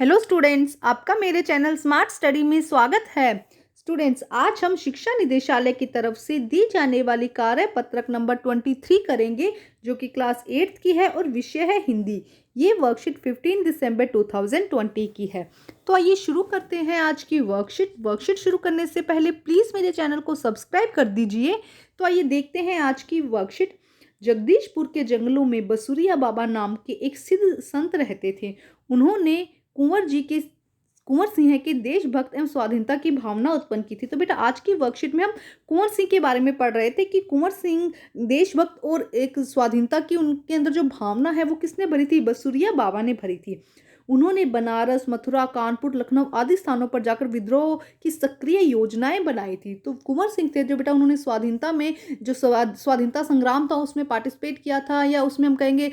Hello students, आपका मेरे channel smart study में स्वागत है। स्टूडेंट्स, आज हम शिक्षा निदेशालय की तरफ से दी जाने वाली कार्य पत्रक नंबर 23 करेंगे, जो कि क्लास 8th की है और विषय है हिंदी। ये वर्कशीट 15 दिसंबर 2020 की है। तो आइए शुरू करते हैं आज की वर्कशीट शुरू करने से पहले प्लीज़ मेरे चैनल को सब्सक्राइब कर दीजिए। तो आइए देखते हैं आज की वर्कशीट। जगदीशपुर के जंगलों में बसुरिया बाबा नाम के एक सिद्ध संत रहते थे। उन्होंने कुंवर सिंह के देशभक्त एवं स्वाधीनता की भावना उत्पन्न की थी। तो बेटा, आज की वर्कशीट में हम कुंवर सिंह के बारे में पढ़ रहे थे कि कुंवर सिंह देशभक्त और एक स्वाधीनता की उनके अंदर जो भावना है वो किसने भरी थी? बसुरिया बाबा ने भरी थी। उन्होंने बनारस, मथुरा, कानपुर, लखनऊ आदि स्थानों पर जाकर विद्रोह की सक्रिय योजनाएं बनाई थी। तो कुंवर सिंह थे जो बेटा, उन्होंने स्वाधीनता में जो स्वाधीनता संग्राम था उसमें पार्टिसिपेट किया था, या उसमें हम कहेंगे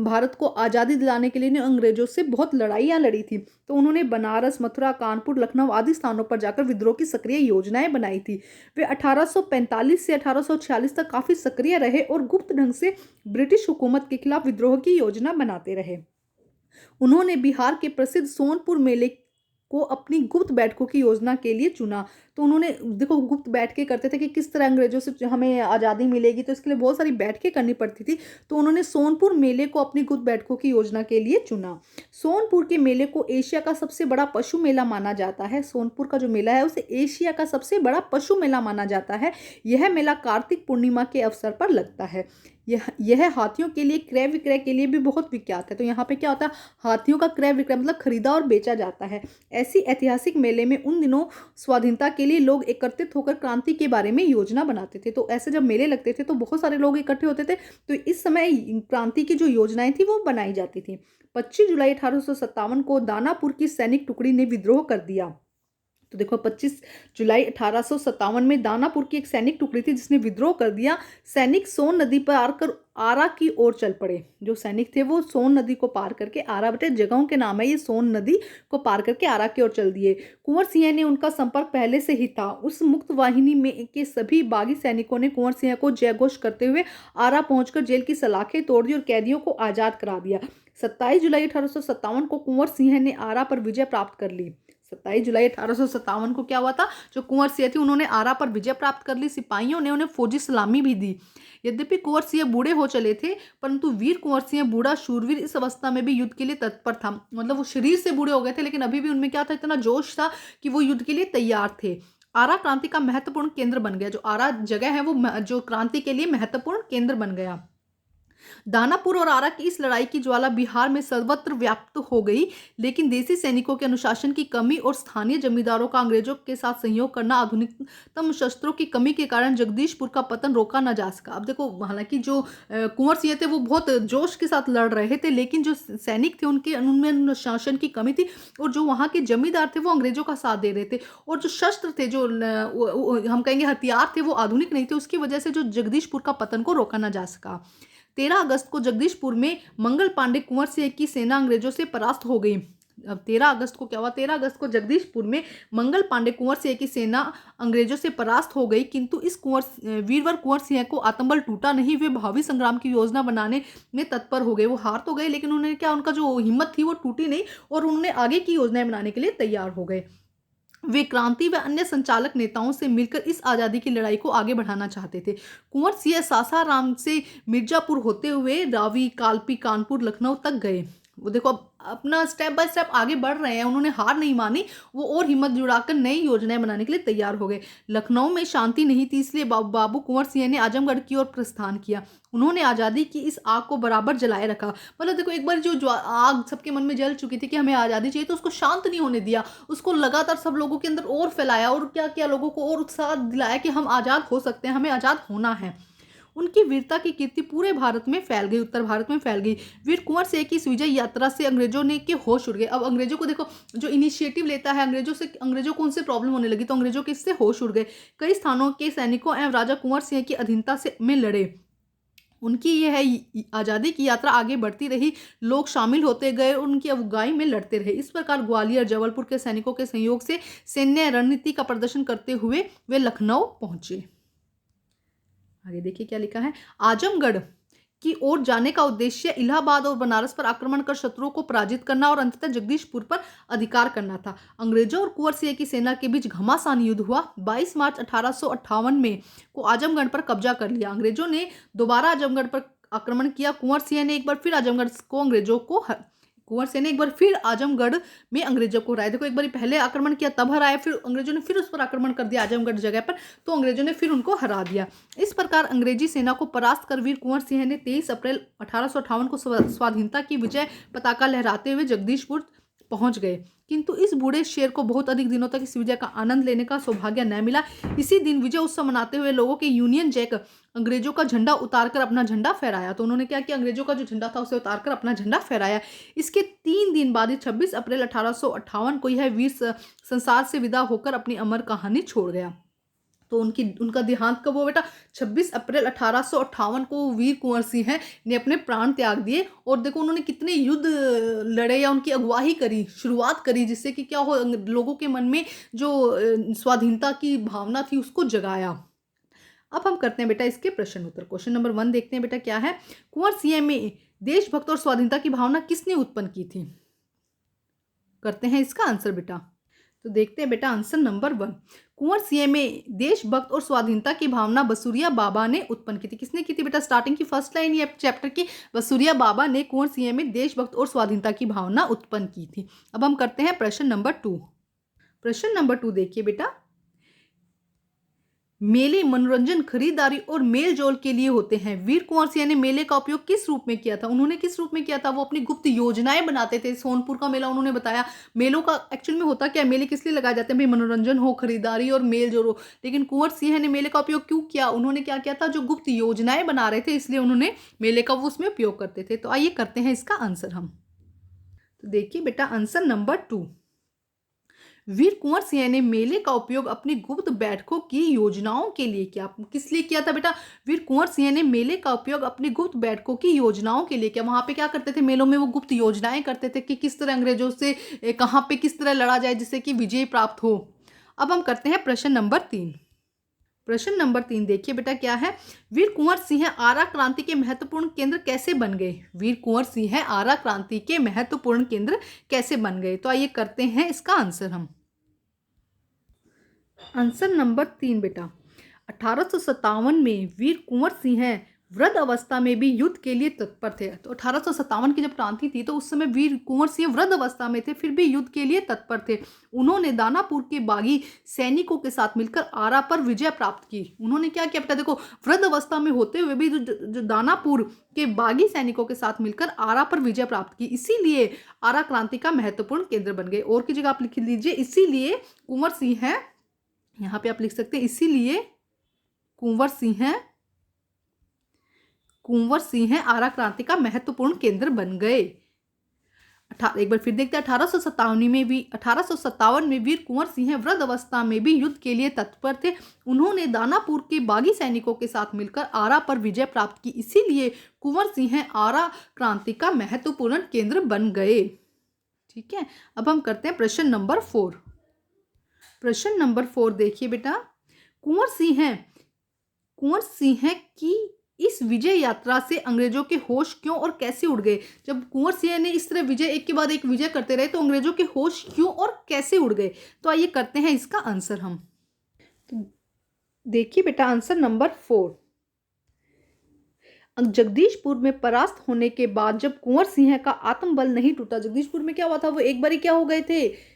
भारत को आज़ादी दिलाने के लिए अंग्रेजों से बहुत लड़ाइयाँ लड़ी थी। तो उन्होंने बनारस, मथुरा, कानपुर, लखनऊ आदि स्थानों पर जाकर विद्रोह की सक्रिय योजनाएं बनाई थी। वे 1845 से 1846 तक काफ़ी सक्रिय रहे और गुप्त ढंग से ब्रिटिश हुकूमत के खिलाफ विद्रोह की योजना बनाते रहे। उन्होंने बिहार के प्रसिद्ध सोनपुर मेले को अपनी गुप्त बैठकों की योजना के लिए चुना। तो उन्होंने देखो, गुप्त बैठकें करते थे कि किस तरह अंग्रेजों से हमें आज़ादी मिलेगी, तो इसके लिए बहुत सारी बैठकें करनी पड़ती थी। तो उन्होंने सोनपुर मेले को अपनी गुप्त बैठकों की योजना के लिए चुना। सोनपुर के मेले को एशिया का सबसे बड़ा पशु मेला माना जाता है। सोनपुर का जो मेला है उसे एशिया का सबसे बड़ा पशु मेला माना जाता है। यह मेला कार्तिक पूर्णिमा के अवसर पर लगता है। यह हाथियों के लिए क्रय विक्रय के लिए भी बहुत विख्यात है। तो यहाँ पे क्या होता है? हाथियों का क्रय विक्रय मतलब खरीदा और बेचा जाता है। ऐसी ऐतिहासिक मेले में उन दिनों स्वाधीनता के लिए लोग एकत्रित होकर क्रांति के बारे में योजना बनाते थे। तो ऐसे जब मेले लगते थे तो बहुत सारे लोग इकट्ठे होते थे। तो इस समय क्रांति की जो योजनाएं थी वो बनाई जाती थी। 25 जुलाई 1857 को दानापुर की सैनिक टुकड़ी ने विद्रोह कर दिया। तो देखो, 25 जुलाई 1857 में दानापुर की एक सैनिक टुकड़ी थी जिसने विद्रोह कर दिया। सैनिक सोन नदी पर आकर आरा की ओर चल पड़े। जो सैनिक थे वो सोन नदी को पार करके, आरा बेटे जगहों के नाम है, ये सोन नदी को पार करके आरा की ओर चल दिए। कुंवर सिंह ने उनका संपर्क पहले से ही था। उस मुक्त वाहिनी में के सभी बागी सैनिकों ने कुंवर सिंह को जयघोष करते हुए आरा पहुंचकर जेल की सलाखें तोड़ दी और कैदियों को आजाद करा दिया। 27 जुलाई 1857 को कुंवर सिंह ने आरा पर विजय प्राप्त कर ली। 27 जुलाई 1857 को क्या हुआ था? जो कुंवर सिंह थे उन्होंने आरा पर विजय प्राप्त कर ली। सिपाहियों ने उन्हें फौजी सलामी भी दी। यद्यपि कुंवर सिंह बूढ़े हो चले थे, परंतु वीर कुंवर सिंह बूढ़ा शूरवीर इस अवस्था में भी युद्ध के लिए तत्पर था। मतलब वो शरीर से बूढ़े हो गए थे, लेकिन अभी भी उनमें क्या था? इतना जोश था कि वो युद्ध के लिए तैयार थे। आरा क्रांति का महत्वपूर्ण केंद्र बन गया। जो आरा जगह है वो जो क्रांति के लिए महत्वपूर्ण केंद्र बन गया। दानापुर और आरा की इस लड़ाई की ज्वाला बिहार में सर्वत्र व्याप्त हो गई, लेकिन देसी सैनिकों के अनुशासन की कमी और स्थानीय जमींदारों का अंग्रेजों के साथ सहयोग करना, आधुनिकतम शस्त्रों की कमी के कारण जगदीशपुर का पतन रोका न जा सका। अब देखो, हालांकि जो कुंवर सिंह थे वो बहुत जोश के साथ लड़ रहे थे, लेकिन जो सैनिक थे उनमें अनुशासन की कमी थी, और जो वहाँ के जमींदार थे वो अंग्रेजों का साथ दे रहे थे, और जो शस्त्र थे, जो हम कहेंगे हथियार थे, वो आधुनिक नहीं थे। उसकी वजह से जो जगदीशपुर का पतन को रोका न जा सका। 13 अगस्त को जगदीशपुर में मंगल पांडे कुंवर सिंह की सेना अंग्रेजों से परास्त हो गई। अब 13 अगस्त को क्या हुआ? 13 अगस्त को जगदीशपुर में मंगल पांडे कुंवर सिंह की सेना अंग्रेजों से परास्त हो गई, किंतु इस वीरवर कुंवर सिंह को आत्मबल टूटा नहीं। वे भावी संग्राम की योजना बनाने में तत्पर हो गए। वो हार तो गए, लेकिन उन्होंने क्या, उनका जो हिम्मत थी वो टूटी नहीं, और उन्होंने आगे की योजनाएं बनाने के लिए तैयार हो गए। वे क्रांति व अन्य संचालक नेताओं से मिलकर इस आज़ादी की लड़ाई को आगे बढ़ाना चाहते थे। कुंवर सिंह सासाराम से मिर्जापुर होते हुए रावी, कालपी, कानपुर, लखनऊ तक गए। वो देखो, अपना स्टेप बाय स्टेप आगे बढ़ रहे हैं। उन्होंने हार नहीं मानी, वो और हिम्मत जुटाकर नई योजनाएं बनाने के लिए तैयार हो गए। लखनऊ में शांति नहीं थी, इसलिए बाबू कुंवर सिंह ने आजमगढ़ की ओर प्रस्थान किया। उन्होंने आज़ादी की इस आग को बराबर जलाए रखा। मतलब देखो, एक बार जो आग सबके मन में जल चुकी थी कि हमें आज़ादी चाहिए, तो उसको शांत नहीं होने दिया। उसको लगातार सब लोगों के अंदर और फैलाया, और क्या क्या लोगों को और उत्साह दिलाया कि हम आज़ाद हो सकते हैं, हमें आज़ाद होना है। उनकी वीरता की कीर्ति पूरे भारत में फैल गई, उत्तर भारत में फैल गई। वीर कुंवर सिंह की इस विजय यात्रा से अंग्रेजों ने के होश उड़ गए। अब अंग्रेजों को देखो, जो इनिशिएटिव लेता है अंग्रेजों को उनसे प्रॉब्लम होने लगी, तो अंग्रेजों के इससे होश उड़ गए। कई स्थानों के सैनिकों एवं राजा कुंवर सिंह की अधीनता से में लड़े। उनकी यह आज़ादी की यात्रा आगे बढ़ती रही, लोग शामिल होते गए और उनकी अगुवाई में लड़ते रहे। इस प्रकार ग्वालियर, जबलपुर के सैनिकों के सहयोग से सैन्य रणनीति का प्रदर्शन करते हुए वे लखनऊ पहुंचे। आगे देखिए क्या लिखा है। आजमगढ़ की ओर जाने का उद्देश्य इलाहाबाद और बनारस पर आक्रमण कर शत्रुओं को पराजित करना और अंततः जगदीशपुर पर अधिकार करना था। अंग्रेजों और कुंवर सिंह की सेना के बीच घमासान युद्ध हुआ। 22 मार्च 1858 में को आजमगढ़ पर कब्जा कर लिया। अंग्रेजों ने दोबारा आजमगढ़ पर आक्रमण किया। कुंवर सिंह ने एक बार फिर आजमगढ़ में अंग्रेजों को हराया। देखो, एक बार पहले आक्रमण किया तब हराया, फिर अंग्रेजों ने फिर उस पर आक्रमण कर दिया आजमगढ़ जगह पर, तो अंग्रेजों ने फिर उनको हरा दिया। इस प्रकार अंग्रेजी सेना को परास्त कर वीर कुंवर सिंह ने 23 अप्रैल 1858 को स्वाधीनता की विजय पताका लहराते हुए जगदीशपुर पहुंच गए। किंतु इस बूढ़े शेर को बहुत अधिक दिनों तक इस विजय का आनंद लेने का सौभाग्य न मिला। इसी दिन विजय उत्सव मनाते हुए लोगों के यूनियन जैक अंग्रेजों का झंडा उतारकर अपना झंडा फहराया। तो उन्होंने क्या किया, अंग्रेजों का जो झंडा था उसे उतारकर अपना झंडा फहराया। इसके 3 दिन बाद 26 अप्रैल 1858 को यह वीर संसार से विदा होकर अपनी अमर कहानी छोड़ गया। तो उनका देहांत कब हुआ बेटा, 26 अप्रैल 1858 को वीर कुंवर सिंह ने अपने प्राण त्याग दिए। और देखो उन्होंने कितने युद्ध लड़े या उनकी अगुवाई करी, शुरुआत करी, जिससे कि क्या हो, लोगों के मन में जो स्वाधीनता की भावना थी उसको जगाया। अब हम करते हैं बेटा इसके प्रश्न उत्तर। क्वेश्चन नंबर 1 देखते हैं बेटा क्या है। कुंवर सिंह में देशभक्त और स्वाधीनता की भावना किसने उत्पन्न की थी? करते हैं इसका आंसर बेटा। तो देखते हैं बेटा आंसर नंबर 1। कुंवर सिंह में देशभक्त और स्वाधीनता की भावना बसुरिया बाबा ने उत्पन्न की थी। किसने की थी बेटा? स्टार्टिंग की फर्स्ट लाइन ये चैप्टर की, बसुरिया बाबा ने कुंवर सिंह में देशभक्त और स्वाधीनता की भावना उत्पन्न की थी। अब हम करते हैं प्रश्न नंबर 2। प्रश्न नंबर 2 देखिए बेटा, मेले मनोरंजन, खरीदारी और मेल जोल के लिए होते हैं। वीर कुंवर सिंह ने मेले का उपयोग किस रूप में किया था? उन्होंने किस रूप में किया था? वो अपनी गुप्त योजनाएं बनाते थे। सोनपुर का मेला उन्होंने बताया। मेलों का एक्चुअल में होता क्या, मेले किस लिए लगाए जाते हैं भाई? मनोरंजन हो, खरीदारी और मेल जोल हो। लेकिन कुंवर सिंह ने मेले का उपयोग क्यों किया? उन्होंने क्या किया था, जो गुप्त योजनाएं बना रहे थे, इसलिए उन्होंने मेले का वो उसमें उपयोग करते थे। तो आइए करते हैं इसका आंसर हम। तो देखिए बेटा आंसर नंबर 2। वीर कुंवर सिंह ने मेले का उपयोग अपनी गुप्त बैठकों की योजनाओं के लिए किया। किस लिए किया था बेटा? वीर कुंवर सिंह ने मेले का उपयोग अपनी गुप्त बैठकों की योजनाओं के लिए किया। वहां पे क्या करते थे, मेलों में वो गुप्त योजनाएं करते थे कि किस तरह अंग्रेजों से कहां पे किस तरह लड़ा जाए जिससे कि विजय प्राप्त हो। अब हम करते हैं प्रश्न नंबर 3। प्रश्न नंबर 3 देखिए बेटा क्या है। वीर कुंवर सिंह आरा क्रांति के महत्वपूर्ण केंद्र कैसे बन गए? वीर कुंवर सिंह आरा क्रांति के महत्वपूर्ण केंद्र कैसे बन गए? तो आइए करते हैं इसका आंसर हम। आंसर नंबर 3 बेटा, 1857 में वीर कुंवर सिंह वृद्ध अवस्था में भी युद्ध के लिए तत्पर थे। तो 1857 की जब क्रांति थी तो उस समय वीर कुंवर सिंह वृद्ध अवस्था में थे, फिर भी युद्ध के लिए तत्पर थे। उन्होंने दानापुर के बागी सैनिकों के साथ मिलकर आरा पर विजय प्राप्त की। उन्होंने क्या किया बेटा, देखो वृद्ध अवस्था में होते हुए भी जो दानापुर के बागी सैनिकों के साथ मिलकर आरा पर विजय प्राप्त की, इसीलिए आरा क्रांति का महत्वपूर्ण केंद्र बन गए। और की जगह आप लिख लीजिए, इसीलिए कुंवर सिंह है, यहाँ पे आप लिख सकते हैं इसीलिए कुंवर सिंह आरा क्रांति का महत्वपूर्ण केंद्र बन गए। एक बार फिर देखते हैं, 1857 में वीर कुंवर सिंह वृद्ध अवस्था में भी युद्ध के लिए तत्पर थे। उन्होंने दानापुर के बागी सैनिकों के साथ मिलकर आरा पर विजय प्राप्त की, इसीलिए कुंवर सिंह आरा क्रांति का महत्वपूर्ण केंद्र बन गए। ठीक है, अब हम करते हैं प्रश्न नंबर 4। प्रश्न नंबर 4 देखिए बेटा, कुंवर सिंह की इस विजय यात्रा से अंग्रेजों के होश क्यों और कैसे उड़ गए? जब कुंवर सिंह ने इस तरह विजय एक के बाद एक विजय करते रहे तो अंग्रेजों के होश क्यों और कैसे उड़ गए? तो आइए करते हैं इसका आंसर हम। तो देखिए बेटा आंसर नंबर 4। जगदीशपुर में परास्त होने के बाद जब कुंवर सिंह का आत्मबल नहीं टूटा, जगदीशपुर में क्या हुआ था, वो एक बार क्या हो गए थे,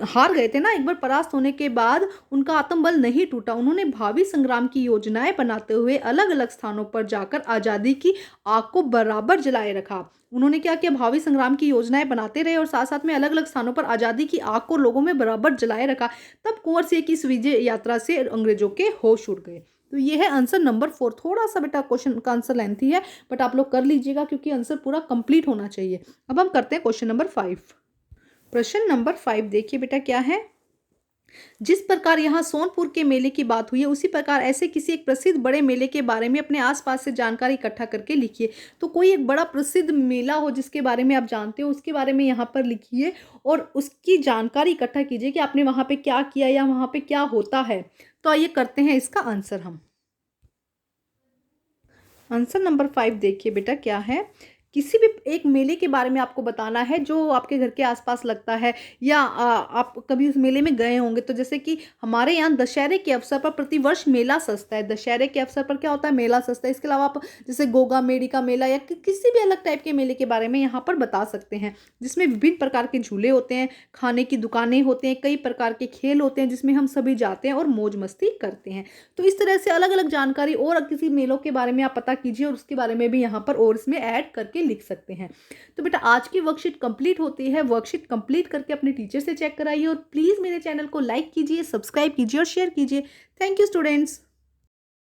हार गए थे ना, एक बार परास्त होने के बाद उनका आत्मबल नहीं टूटा। उन्होंने भावी संग्राम की योजनाएं बनाते हुए अलग अलग स्थानों पर जाकर आज़ादी की आग को बराबर जलाए रखा। उन्होंने क्या किया, भावी संग्राम की योजनाएं बनाते रहे और साथ साथ में अलग अलग स्थानों पर आज़ादी की आग को लोगों में बराबर जलाए रखा। तब कुंवर सिंह की इस विजय यात्रा से अंग्रेजों के होश उड़ गए। तो ये है आंसर नंबर 4। थोड़ा सा बेटा क्वेश्चन का आंसर लेंथी है, बट आप लोग कर लीजिएगा क्योंकि आंसर पूरा कंप्लीट होना चाहिए। अब हम करते हैं क्वेश्चन नंबर 5। प्रश्न नंबर 5 देखिए बेटा क्या है। जिस प्रकार यहाँ सोनपुर के मेले की बात हुई है, उसी प्रकार ऐसे किसी एक प्रसिद्ध बड़े मेले के बारे में अपने आसपास से जानकारी इकट्ठा करके लिखिए। तो कोई एक बड़ा प्रसिद्ध मेला हो जिसके बारे में आप जानते हो, उसके बारे में यहाँ पर लिखिए और उसकी जानकारी इकट्ठा कीजिए कि आपने वहाँ पे क्या किया या वहाँ पे क्या होता है। तो आइए करते हैं इसका आंसर हम। आंसर नंबर 5 देखिए बेटा क्या है। किसी भी एक मेले के बारे में आपको बताना है जो आपके घर के आसपास लगता है, या आप कभी उस मेले में गए होंगे। तो जैसे कि हमारे यहाँ दशहरे के अवसर पर प्रतिवर्ष मेला सजता है। दशहरे के अवसर पर क्या होता है, मेला सजता है। इसके अलावा आप जैसे गोगा मेडी का मेला या किसी भी अलग टाइप के मेले के बारे में यहाँ पर बता सकते हैं, जिसमें विभिन्न प्रकार के झूले होते हैं, खाने की दुकानें होते हैं, कई प्रकार के खेल होते हैं जिसमें हम सभी जाते हैं और मौज मस्ती करते हैं। तो इस तरह से अलग अलग जानकारी और किसी मेलों के बारे में आप पता कीजिए और उसके बारे में भी यहाँ पर और इसमें ऐड करके लिख सकते हैं। तो बेटा आज की वर्कशीट कंप्लीट होती है। वर्कशीट कंप्लीट करके अपने टीचर से चेक कराइए और प्लीज़ मेरे चैनल को लाइक कीजिए, सब्सक्राइब कीजिए और शेयर कीजिए। Thank you students.